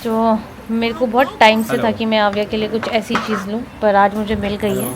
जो मेरे को बहुत टाइम से था कि मैं आव्या के लिए कुछ ऐसी चीज़ लूँ, पर आज मुझे मिल गई है।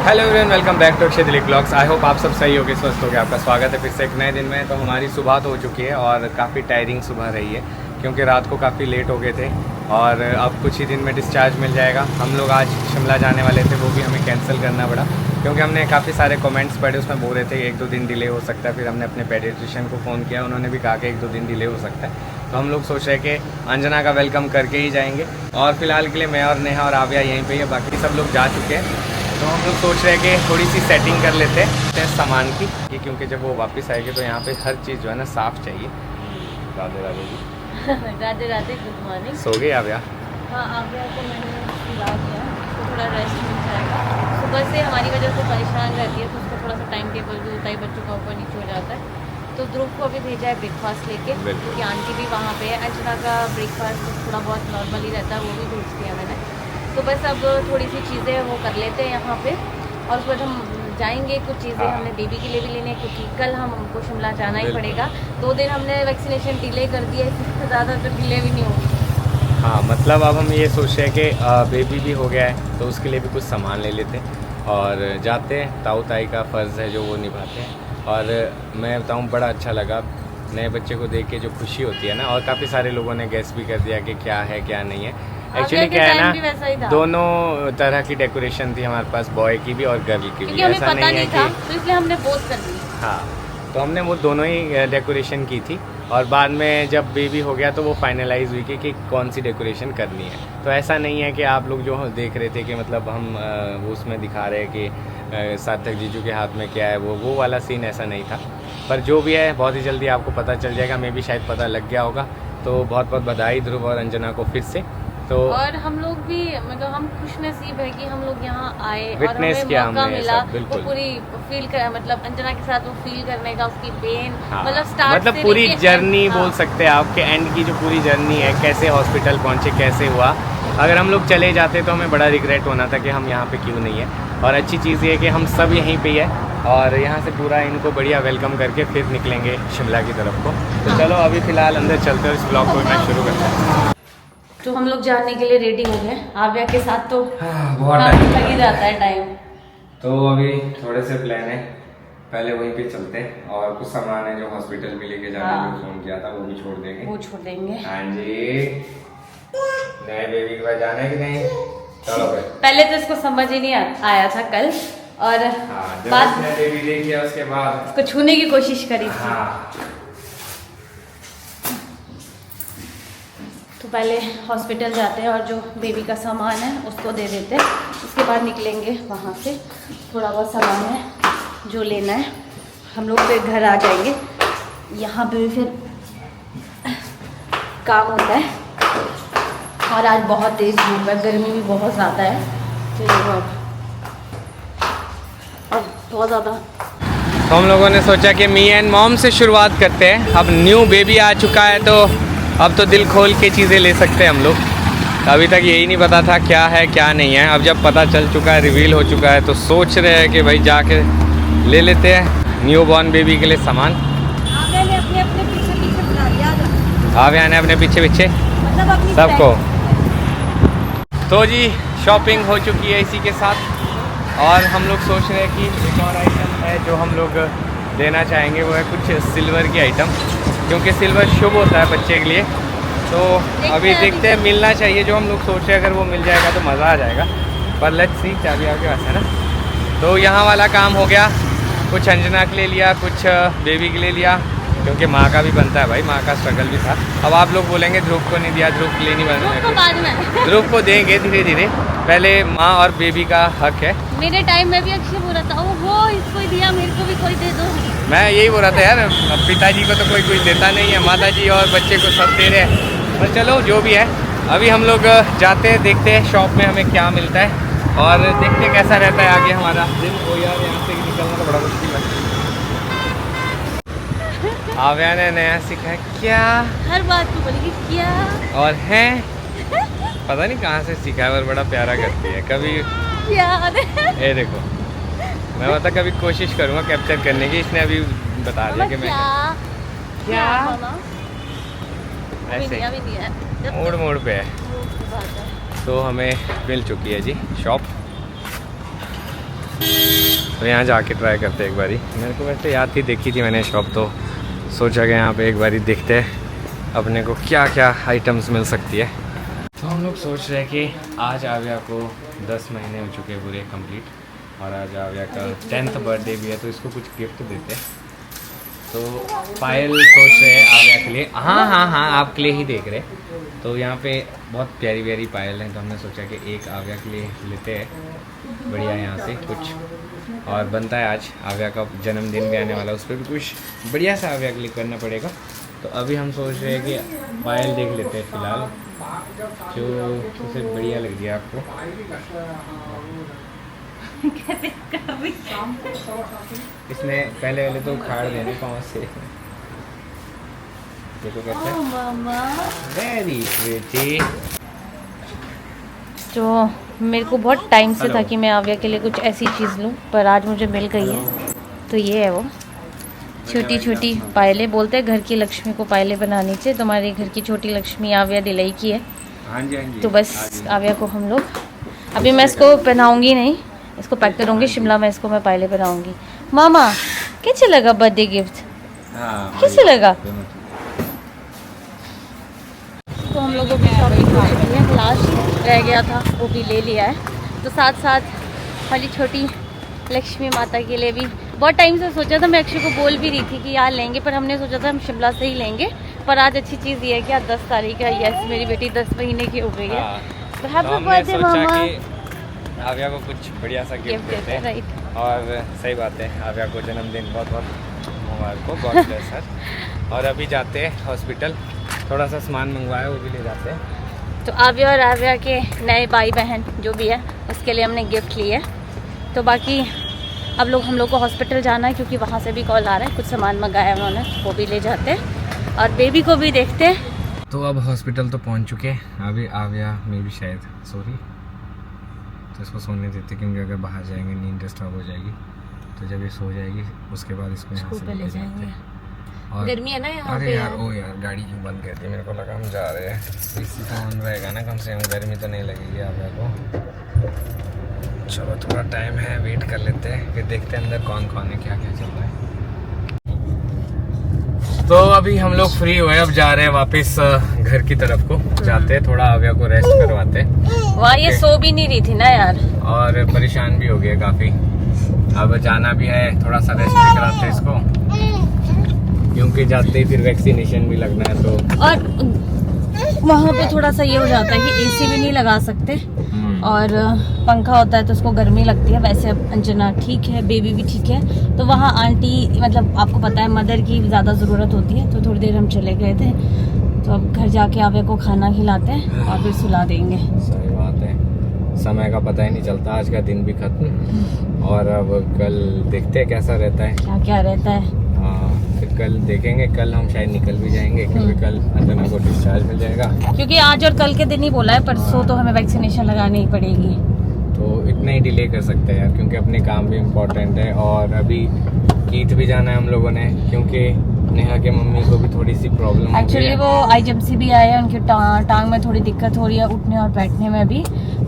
Hello everyone, welcome back to Akshay Dilip blogs. I hope आप सब सही होगे, स्वस्थ होगे। आपका स्वागत है फिर से एक नए दिन में। तो हमारी सुबह तो हो चुकी है और काफ़ी टायरिंग सुबह रही है क्योंकि रात को काफ़ी लेट हो गए थे और अब कुछ ही दिन में डिस्चार्ज मिल जाएगा। हम लोग आज शिमला जाने वाले थे, वो भी हमें कैंसिल करना पड़ा क्योंकि हमने काफ़ी सारे कमेंट्स पढ़े, उसमें बोल रहे थे 1-2 दिन डिले हो सकता है। फिर हमने अपने पेडिट्रिशियन को फ़ोन किया, उन्होंने भी कहा कि 1-2 दिन डिले हो सकता है। तो हम लोग सोच रहे कि अंजना का वेलकम करके ही जाएंगे और फिलहाल के लिए मैं और नेहा और आव्या यहीं पे है, बाकी सब लोग जा चुके हैं। तो हम लोग सोच रहे हैं कि थोड़ी सी सेटिंग कर लेते हैं सामान की, क्योंकि जब वो वापस आएगी तो यहाँ पे हर चीज़ जो है ना साफ़ चाहिए। राधे राधे जी। Radhe Radhe, good morning. सो गए आव्या? हाँ, आव्या को मैंने सुला दिया, उसको थोड़ा रेस्ट मिल जाएगा। सुबह से हमारी वजह से परेशान रहती है तो उसको थोड़ा सा टाइम टेबल भी होता है, बच्चों का ऊपर नीचे हो जाता है। तो ध्रुव को अभी भेजा है ब्रेकफास्ट लेके, क्योंकि आंटी भी वहाँ पे है। अंजना का ब्रेकफास्ट थोड़ा बहुत नॉर्मल ही रहता है, वो भी भेज दिया मैंने। तो बस अब थोड़ी सी चीज़ें वो कर लेते हैं यहाँ पे और उसके बाद हम जाएंगे। कुछ चीज़ें हमने बेबी के लिए भी लेने हैं क्योंकि कल हमको शिमला जाना ही पड़ेगा। 2 दिन हमने वैक्सीनेशन डिले कर दिया, इससे ज़्यादा तो डिले भी नहीं होगी। हाँ, मतलब अब हम ये सोच रहे हैं कि बेबी भी हो गया है तो उसके लिए भी कुछ सामान ले लेते हैं और जाते हैं। ताऊ ताई का फ़र्ज़ है जो वो निभाते हैं। और मैं बताऊँ, बड़ा अच्छा लगा नए बच्चे को देख के, जो खुशी होती है ना। और काफ़ी सारे लोगों ने गेस भी कर दिया कि क्या है क्या नहीं है। एक्चुअली क्या है ना, दोनों तरह की डेकोरेशन थी हमारे पास, बॉय की भी और गर्ल की भी। ऐसा नहीं है कि तो इसलिए हमने बोथ कर ली। हाँ, तो हमने वो दोनों ही डेकोरेशन की थी और बाद में जब बेबी हो गया तो वो फाइनलाइज हुई कि कौन सी डेकोरेशन करनी है। तो ऐसा नहीं है कि आप लोग जो देख रहे थे कि मतलब हम वो उसमें दिखा रहे हैं कि सार्थक जीजू के हाथ में क्या है, वो वाला सीन ऐसा नहीं था। पर जो भी है बहुत ही जल्दी आपको पता चल जाएगा, मैं भी शायद पता लग गया होगा। तो बहुत बहुत बधाई ध्रुव और अंजना को फिर से। तो और हम लोग भी मतलब हम खुश नसीब है कि हम लोग यहाँ आए और विटनेस हमें किया मौका मिला वो बिल्कुल पूरी फील कर, मतलब अंजना के साथ वो फील करने का, उसकी पेन, हाँ, मतलब स्टार्ट मतलब पूरी जर्नी हाँ। बोल सकते हैं आपके एंड की जो पूरी जर्नी है, कैसे हॉस्पिटल पहुँचे, कैसे हुआ। अगर हम लोग चले जाते तो हमें बड़ा रिग्रेट होना था कि हम यहाँ पे क्यों नहीं है। और अच्छी चीज़ ये है कि हम सब यहीं पे है और यहाँ से पूरा इनको बढ़िया वेलकम करके फिर निकलेंगे शिमला की तरफ को। तो चलो अभी फ़िलहाल अंदर चलते हैं, इस ब्लॉग को मैं शुरू करता हूँ। तो हम लोग जाने के लिए रेडी हो गए। आव्या के साथ तो बहुत लग ही जाता है टाइम। तो अभी थोड़े से प्लान है, पहले वहीं पे चलते हैं और कुछ सामान है जो हॉस्पिटल भी लेके जाने के लिए फोन किया था, वो भी छोड़ देंगे। वो छोड़ देंगे। हाँ जी, नए बेबी के पास जाना है कि नहीं? चलो फिर। पहले तो इसको समझ ही नहीं आया था कल, और बाद में बेबी देख लिया उसके बाद उसको छूने की कोशिश करी थी। हाँ। तो पहले हॉस्पिटल जाते हैं और जो बेबी का सामान है उसको दे देते हैं, उसके बाद निकलेंगे वहाँ से। थोड़ा बहुत सामान है जो लेना है, हम लोग फिर घर आ जाएंगे। यहाँ पे फिर काम होता है और आज बहुत तेज़ धूप है, गर्मी भी बहुत ज़्यादा है। तो अब बहुत ज़्यादा। तो हम लोगों ने सोचा कि मी एंड मॉम से शुरुआत करते हैं। अब न्यू बेबी आ चुका है तो अब तो दिल खोल के चीज़ें ले सकते हैं हम लोग। अभी तक यही नहीं पता था क्या है क्या नहीं है, अब जब पता चल चुका है, रिवील हो चुका है, तो सोच रहे हैं कि भाई जाके ले लेते हैं न्यू बॉर्न बेबी के लिए सामान। आव्या ने अपने पीछे बुला दिया। आव्या ने अपने पीछे मतलब अपनी सबको। तो जी शॉपिंग हो चुकी है इसी के साथ और हम लोग सोच रहे हैं कि एक और आइटम है जो हम लोग लेना चाहेंगे, वो है कुछ सिल्वर की आइटम, क्योंकि सिल्वर शुभ होता है बच्चे के लिए। तो अभी देखते हैं, मिलना चाहिए जो हम लोग सोच रहे हैं। अगर वो मिल जाएगा तो मज़ा आ जाएगा, पर लेट्स सी क्या भी आपके पास है ना। तो यहाँ वाला काम हो गया, कुछ अंजना के लिए लिया, कुछ बेबी के लिए लिया, क्योंकि माँ का भी बनता है भाई, माँ का स्ट्रगल भी था। अब आप लोग बोलेंगे ध्रुव को नहीं दिया, ध्रुव के लिए नहीं बना, ध्रुव को देंगे धीरे धीरे, पहले माँ और बेबी का हक है। मेरे टाइम में भी अक्षय बोल रहा था, ओहो इसको ही दिया, मेरे को भी कोई दे दो। मैं यही बोल रहा था यार, पिताजी को तो कोई कुछ देता नहीं है, माता जी और बच्चे को सब दे रहे हैं। पर चलो जो भी है, अभी हम लोग जाते हैं, देखते हैं शॉप में हमें क्या मिलता है और देखते हैं कैसा रहता है आगे हमारा दिन। ओ यार, यहाँ से निकलना तो बड़ा मुश्किल है। आव्या ने नया सीखा है क्या? हर बात को बोलेगी क्या और है पता नहीं कहाँ से सीखा है, पर बड़ा प्यारा करती है। कभी क्या ये देखो, मैं बता कभी कोशिश करूँगा कैप्चर करने की। इसने अभी बता दिया कि मैं क्या ऐसे अभी नहीं है, जब मोड़ मोड़ पे है। वो की बात है। तो हमें मिल चुकी है जी शॉप, तो यहाँ जाके ट्राई करते हैं एक बारी। मेरे को वैसे याद थी, देखी थी मैंने शॉप, तो सोचा कि यहाँ पे एक बारी देखते हैं अपने को क्या क्या आइटम्स मिल सकती है। तो हम लोग सोच रहे हैं कि आज आव्या को 10 महीने हो चुके हैं पूरे कंप्लीट, और आज आव्या का 10th बर्थडे भी है, तो इसको कुछ गिफ्ट देते हैं। तो पायल सोच रहे हैं आव्या के लिए, हाँ आपके लिए ही देख रहे हैं। तो यहाँ पे बहुत प्यारी प्यारी पायल हैं, तो हमने सोचा कि एक आव्या के लिए लेते हैं बढ़िया यहाँ से कुछ। और बनता है आज आव्या का जन्मदिन भी आने वाला, उस पर भी कुछ बढ़िया सा आव्या के लिए करना पड़ेगा। तो अभी हम सोच रहे हैं कि पायल देख लेते हैं फ़िलहाल, जो सबसे बढ़िया लग गया आपको। इसने पहले तो उखाड़ देने पाँव से, देखो कैसे वेरी प्रीटी। तो मेरे को बहुत टाइम से था कि मैं आव्या के लिए कुछ ऐसी चीज़ लूँ, पर आज मुझे मिल गई है। तो ये है वो छोटी छोटी पायलें। बोलते हैं घर की लक्ष्मी को पायलें बनानी चाहिए, तुम्हारे घर की छोटी लक्ष्मी आव्या दिलाई की है। हाँ जी, हाँ जी। तो बस आव्या को हम लोग, अभी मैं इसको पहनाऊंगी नहीं, इसको पैक करूँगी, शिमला में इसको मैं पायलें पहनाऊंगी। मामा कैसे लगा बर्थडे गिफ्ट, हाँ, कैसे लगा? तो हम लोगों की शॉपिंग हो चुकी है, लास्ट रह गया था वो भी ले लिया है। तो साथ साथ हमारी छोटी लक्ष्मी माता के लिए भी बहुत टाइम से सोचा था, मैं अक्षय को बोल भी रही थी कि यार लेंगे, पर हमने सोचा था हम शिमला से ही लेंगे। पर आज अच्छी चीज़ ये है कि आज 10 तारीख है, यस मेरी बेटी 10 महीने की हो गई है। तो हैप्पी बर्थडे मामा। आव्या को कुछ बढ़िया सा गिफ्ट देते हैं, राइट। और सही बात है, आव्या को जन्मदिन बहुत बहुत मुबारक हो, गॉड ब्लेस हर। और अभी जाते हैं हॉस्पिटल, थोड़ा सा सामान मंगवाया वो भी ले जाते हैं। तो आव्या और आव्या के नए भाई बहन जो भी है उसके लिए हमने गिफ्ट लिए। तो बाकी अब हम लोग को हॉस्पिटल जाना है, क्योंकि वहाँ से भी कॉल आ रहा है, कुछ सामान मंगाया उन्होंने, वो भी ले जाते हैं और बेबी को भी देखते हैं। तो अब हॉस्पिटल तो पहुँच चुके हैं, अभी आव्या में भी शायद सॉरी, तो इसको सोने देते, क्योंकि अगर बाहर जाएंगे नींद डिस्टर्ब हो जाएगी। तो जब ये सो जाएगी उसके बाद इसको यहाँ से ले जाएंगे। और गर्मी है ना यहाँ अरे पे। यार ओ यार गाड़ी क्यों बंद कर दी, मेरे को लगा हम जा रहे हैं। एसी तो ऑन रहेगा ना, कम से कम गर्मी तो नहीं लगेगी आव्या को। चलो थोड़ा टाइम है, वेट कर लेते हैं, फिर देखते हैं अंदर कौन कौन है, क्या क्या चल रहा है। तो अभी हम लोग फ्री हुए, अब जा रहे हैं वापस घर की तरफ को, जाते हैं थोड़ा आव्या को रेस्ट करवाते हैं। वहाँ ये सो भी नहीं रही थी ना यार, और परेशान भी हो गया काफ़ी। अब जाना भी है, थोड़ा सा रेस्ट भी कराते हैं इसको, क्योंकि जाते ही फिर वैक्सीनेशन भी लगना है। तो और वहाँ पे थोड़ा सा ये हो जाता है कि एसी भी नहीं लगा सकते, और पंखा होता है तो उसको गर्मी लगती है। वैसे अब अंजना ठीक है, बेबी भी ठीक है, तो वहाँ आंटी मतलब आपको पता है मदर की ज़्यादा ज़रूरत होती है। तो थोड़ी देर हम चले गए थे, तो अब घर जाके आवे को खाना खिलाते हैं और फिर सुला देंगे। सही बात है, समय का पता ही नहीं चलता, आज का दिन भी खत्म, और अब कल देखते हैं कैसा रहता है, क्या क्या रहता है। हाँ फिर कल देखेंगे, कल हम शायद निकल भी जाएंगे, क्योंकि कल अंजना को डिस्चार्ज मिल जाएगा। क्योंकि आज और कल के दिन ही बोला है, परसों तो हमें वैक्सीनेशन लगानी ही पड़ेगी। तो इतना ही डिले कर सकते हैं यार, क्योंकि अपने काम भी इम्पोर्टेंट है। और अभी कीथ भी जाना है हम लोगों ने, क्योंकि नेहा के मम्मी को भी थोड़ी सी प्रॉब्लम एक्चुअली वो आईजीएमसी भी आए हैं, उनकी टांग में थोड़ी दिक्कत हो रही है उठने और बैठने में भी।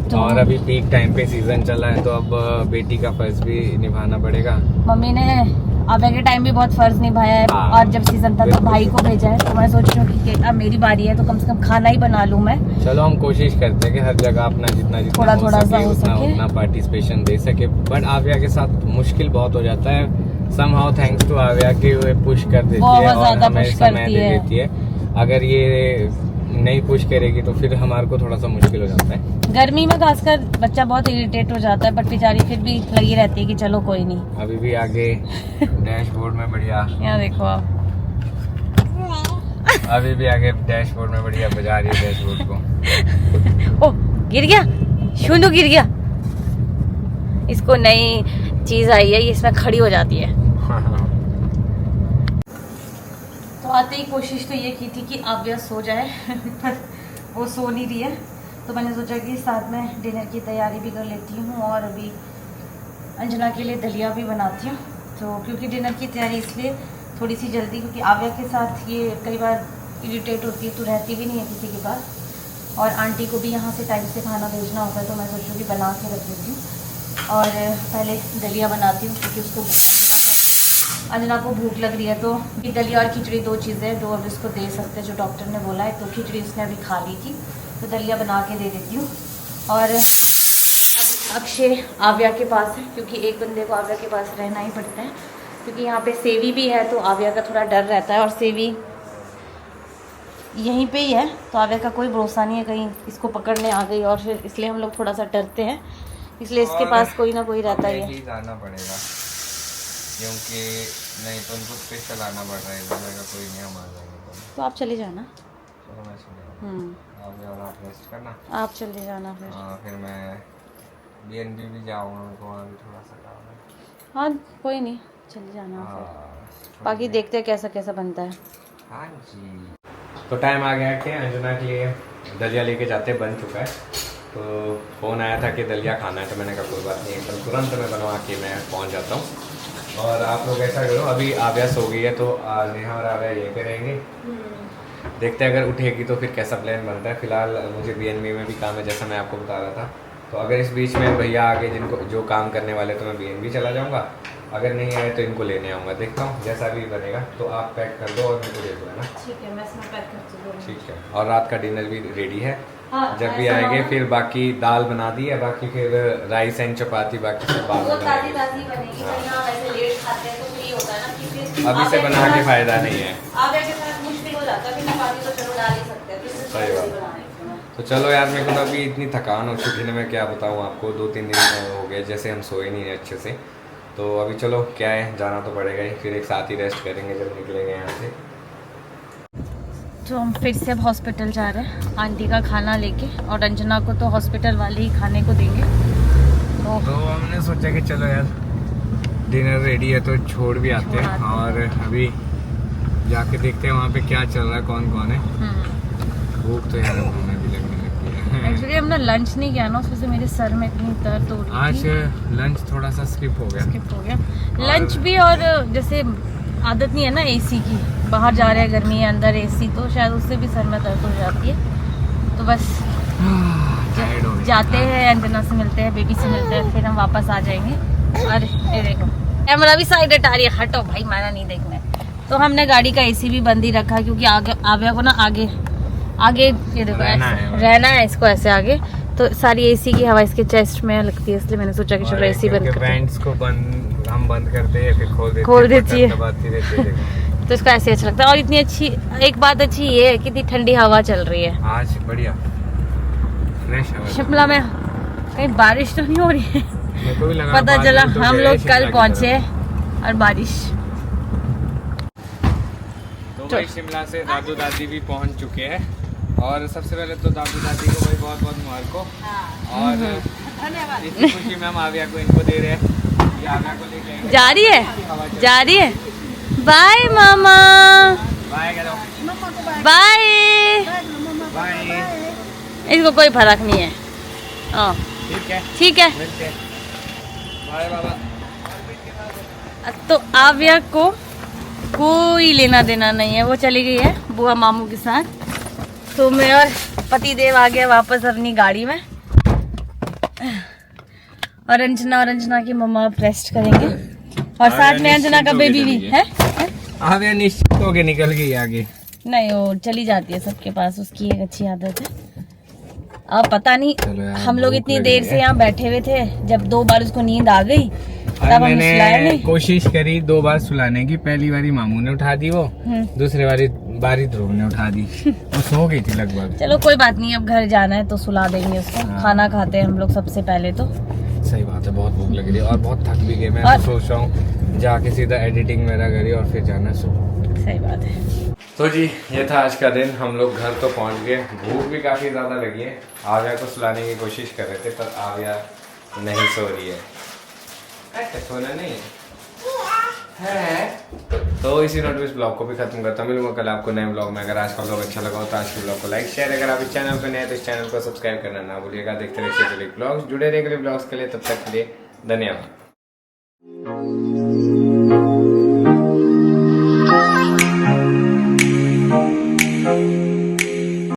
तो और अभी पीक टाइम पे सीजन चला है, तो अब बेटी का फर्ज भी निभाना पड़ेगा। मम्मी ने आवे के टाइम भी बहुत फर्ज निभाया है, हाँ, और जब सीजन था तो भाई को भेजा है। तो मैं सोच रही हूँ कि अब मेरी बारी है, तो कम से कम खाना ही बना लूँ मैं। चलो हम कोशिश करते हैं कि हर जगह अपना जितना थोड़ा सा हो सके उतना पार्टिसिपेशन दे सके। बट आव्या के साथ मुश्किल बहुत हो जाता है, somehow थैंक्स टू आव्या कि वो पुश कर देती है और हमें समय दे देती है। अगर ये नहीं पुश करेगी तो फिर हमारे को थोड़ा सा मुश्किल हो जाता है। गर्मी में खासकर बच्चा बहुत इरिटेट हो जाता है, बट बेचारी फिर भी लगी रहती है कि चलो कोई नहीं। अभी भी आगे डैशबोर्ड में बढ़िया, यहाँ देखो आप, अभी भी आगे डैशबोर्ड में बढ़िया बजा रही है डैशबोर्ड को। ओ गिर गया, शून्य गिर गया। इसको नई चीज आई है, ये इसमें खड़ी हो जाती है। तो आते ही कोशिश तो ये की थी कि आव्या सो जाए पर वो सो नहीं रही है। तो मैंने सोचा कि साथ में डिनर की तैयारी भी कर लेती हूँ, और अभी अंजना के लिए दलिया भी बनाती हूँ। तो क्योंकि डिनर की तैयारी इसलिए थोड़ी सी जल्दी, क्योंकि आव्या के साथ ये कई बार इरिटेट होती है तो रहती भी नहीं है किसी के पास। और आंटी को भी यहाँ से टाइम से खाना भेजना होता है तो मैं सोचूँ कि बना के रख देती हूँ। और पहले दलिया बनाती हूँ क्योंकि उसको अंजना को भूख लग रही है। तो ये दलिया और खिचड़ी 2 चीज़ें जो अब इसको दे सकते हैं, जो डॉक्टर ने बोला है। तो खिचड़ी उसने अभी खा ली थी तो दलिया बना के दे देती हूँ। और अक्षय आव्या के पास है क्योंकि एक बंदे को आव्या के पास रहना ही पड़ता है क्योंकि यहाँ पे सेवी भी है तो आव्या का थोड़ा डर रहता है। और सेवी यहीं पे ही है तो आव्या का कोई भरोसा नहीं है कहीं इसको पकड़ने आ गई, और फिर इसलिए हम लोग थोड़ा सा डरते हैं, इसलिए इसके पास कोई ना कोई रहता ही है। जाना पड़ेगा क्योंकि नहीं तो उनको स्पेशल आना पड़ रहा है, कोई नहीं, हम आ जाएंगे। तो आप चले जाना। चलो मैं चले और आप रेस्ट करना। आप चले जाना फिर। हाँ फिर मैं BNB भी जाऊँगा, उनको वहाँ भी थोड़ा सा काम है। हाँ कोई नहीं, चले जाना फिर। बाकी देखते हैं कैसा कैसा बनता है। हाँ जी। तो टाइम आ गया कि अंजना के लिए दलिया लेके जाते, बन चुका है। तो फ़ोन आया था कि दलिया खाना है तो मैंने कहा कोई बात नहीं, एकदम तुरंत मैं बनवा के मैं पहुंच जाता हूं। और आप लोग ऐसा करो, अभी आव्या सो गई है तो नेहा और आव्या ये करेंगे, देखते हैं अगर उठेगी तो फिर कैसा प्लान बनता है। फिलहाल मुझे BNB में भी काम है जैसा मैं आपको बता रहा था, तो अगर इस बीच में भैया आगे जिनको जो काम करने वाले तो मैं BNB चला जाऊँगा, अगर नहीं आए तो इनको लेने आऊँगा। देखता हूँ जैसा भी बनेगा। तो आप पैक कर दो और मेरे को दे दो, है ना? ठीक है, मैं इसमें पैक कर दूँ। ठीक है। और रात का डिनर भी रेडी है। हाँ, जब भी आएंगे फिर बाकी दाल बना दी है, बाकी फिर राइस एंड चपाती बाकी सब बाद में ताज़ी बनेगी। यहाँ वैसे लेट खाते हैं तो फिर होता है ना कि फिर अभी से बना के फायदा नहीं है। आगे के साथ मुश्किल हो जाता है, चपाती तो चलो डाल ही सकते हैं। सही बात। तो चलो यार, मेरे को तो अभी इतनी थकान हो चुकी है, मैं क्या बताऊँ आपको, 2-3 दिन हो गए जैसे हम सोए नहीं है अच्छे से। तो अभी चलो क्या है, जाना तो पड़ेगा ही, फिर एक साथ ही रेस्ट करेंगे जब निकलेंगे यहाँ से। तो हम फिर से अब हॉस्पिटल जा रहे हैं आंटी का खाना लेके, और अंजना को तो हॉस्पिटल वाले ही खाने को देंगे। तो हमने सोचा कि चलो यार डिनर रेडी है तो छोड़ भी आते हैं, और अभी जाके देखते हैं वहाँ पे क्या चल रहा है, कौन कौन है। भूख तो यार हमें भी लगने लगी है। एक्चुअली हमने लंच नहीं किया ना, उस वजह से मेरे सर में इतनी दर्द हो रही थी। आज लंच थोड़ा सा स्किप हो गया लंच भी, और जैसे आदत नहीं है ना AC की, बाहर जा रहे हैं गर्मी है, अंदर AC, तो शायद उससे भी सर में दर्द हो जाती है। तो बस जाते हैं, अंजना से मिलते हैं, बेबी से मिलते हैं, फिर हम वापस आ जाएंगे। अरे ये देखो कैमरा भी साइड हटा रही है, हटो भाई, मैंने नहीं देखना है। तो हमने गाड़ी का AC भी बंद ही रखा क्योंकि आगे आव्या को ना आगे ये देखो रहना है इसको ऐसे आगे, तो सारी AC की हवा इसके चेस्ट में लगती है, इसलिए मैंने सोचा कि चलो AC बंद करते हैं। हम बंद करते हैं फिर खोल देती है तो इसको ऐसे अच्छा लगता है। और इतनी अच्छी एक बात अच्छी ये है, कितनी ठंडी हवा चल रही है आज, बढ़िया फ्रेश हवा। शिमला में कहीं बारिश तो नहीं हो रही है? मेरे को भी लगा पता चला हम लोग कल पहुंचे और बारिश। तो भाई शिमला से दादू दादी भी पहुंच चुके हैं, और सबसे पहले तो दादू दादी को भाई बहुत बहुत मुबारक हो। और इतनी खुशी में हम आव्या को इनको दे रहे हैं, आव्या को लेके जा रही है। बाय मामा, बाय बाय। बाय। इसको कोई फर्क नहीं है। ठीक है मिलते हैं। बाय बाबा। तो आव्या को कोई लेना देना नहीं है, वो चली गई है बुआ मामू के साथ। तो मैं और पति देव आ गया वापस अपनी गाड़ी में, और अंजना की मम्मा अब रेस्ट करेंगे, और साथ में अंजना का बेबी भी है। आव्या निश्चित होके निकल गई आगे। नहीं, वो चली जाती है सबके पास, उसकी एक अच्छी आदत है। अब पता नहीं, हम लोग इतनी देर से यहाँ बैठे हुए थे, जब 2 बार उसको नींद आ गई तब हमने सुलाया नहीं। कोशिश करी 2 बार सुलाने की, पहली बारी मामू ने उठा दी वो, दूसरी बारी ध्रुव ने उठा दी, वो सो गई थी लगभग। चलो कोई बात नहीं, अब घर जाना है तो सुला देंगे उसको। खाना खाते हैं हम लोग सबसे पहले तो। सही बात है, बहुत भूख लग रही है और बहुत थक भी गए। मैं तो सोच रहा हूँ जाके सीधा एडिटिंग मेरा करी और फिर जाना सो। सही बात है। तो जी ये था आज का दिन, हम लोग घर तो पहुँच गए, भूख भी काफ़ी ज़्यादा लगी है। आव्या को सुलाने की कोशिश कर रहे थे पर आव्या नहीं सो रही है, सोना नहीं है। तो इसी नोट में इस ब्लॉग को भी खत्म करता हूँ, मिलूंगा कल आपको नए ब्लॉग में। अगर आज का ब्लॉग अच्छा लगा हो तो आज के ब्लॉग को लाइक शेयर, अगर आप इस चैनल पर नए हैं तो इस चैनल को सब्सक्राइब करना ना भूलिएगा। देखते रहिए ब्लॉग्स, जुड़े रहिए ब्लॉग्स के लिए। तब तक के लिए धन्यवाद।